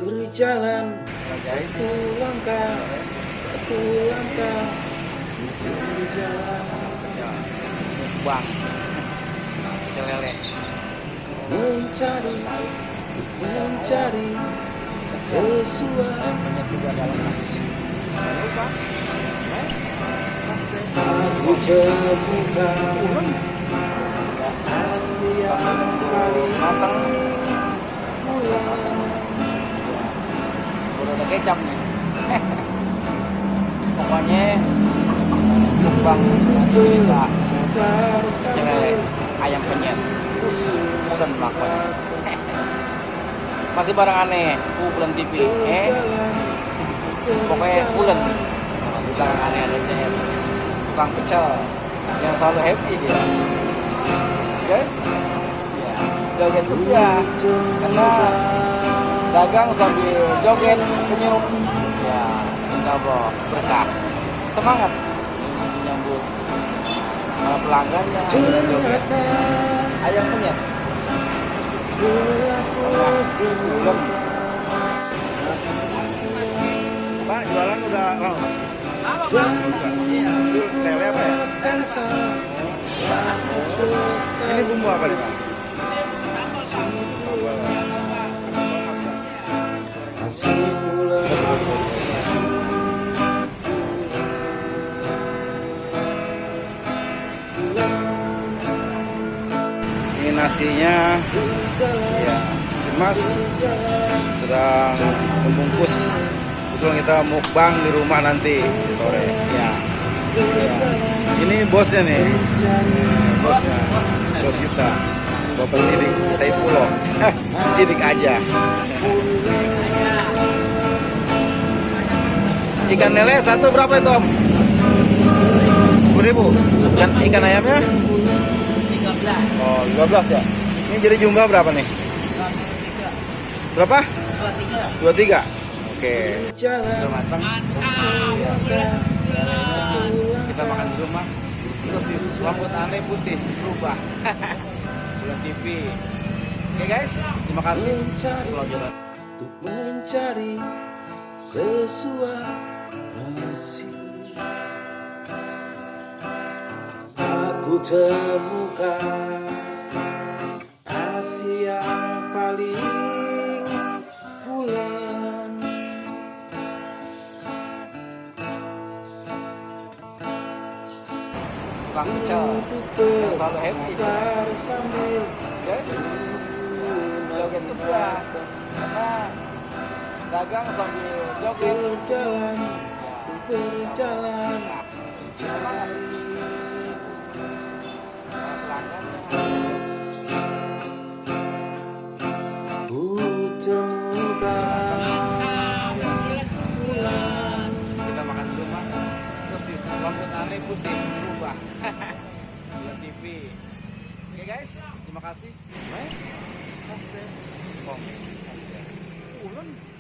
berjalan satu langkah berjalan Bang lele mencari sesuatu. Aku temukan kasih yang paling matang mulia. udah ada kecap nih. Pokoknya mukbang kita lele ayam penyet bulan melakukan masih barang aneh bulan TV pokoknya bulan barang aneh ada penyet tukang pecel yang selalu happy dia guys ya joget juga karena dagang sambil joget senyum ya insya Allah berkah semangat menyambut pelanggan yang joget ayam penyet. Pak, jualan udah lama? Itu lele apa ya? Ini bumbu apa nih Pak? Ini nasinya ya, si Mas sedang membungkus. Kebetulan kita mukbang di rumah nanti sore ya. Ini bosnya nih, bosnya, bos kita, Bapak Sidik Saifullah. Sidik aja. Ikan lele satu berapa itu Om? 10.000. Ikan ayamnya? 13. Oh 15 ya. Ini jadi jumlah berapa nih? 23. Berapa? 23. 23. Oke. Udah matang. Kita makan di rumah. Persis rambut aneh putih berubah. Bulan TV. Oke guys, terima kasih. Pelajaran. Untuk mencari sesuatu aku temukan kasih yang paling bulan. Tukang pecel yang selalu happy sambil guys joget juga karena dagang sambil joget berjalan semangat pelanggan ku temukan kita makan di rumah persis rambut aneh putih berubah. Bulan TV. Oke guys, terima kasih. Like, subscribe, komen. Ulun.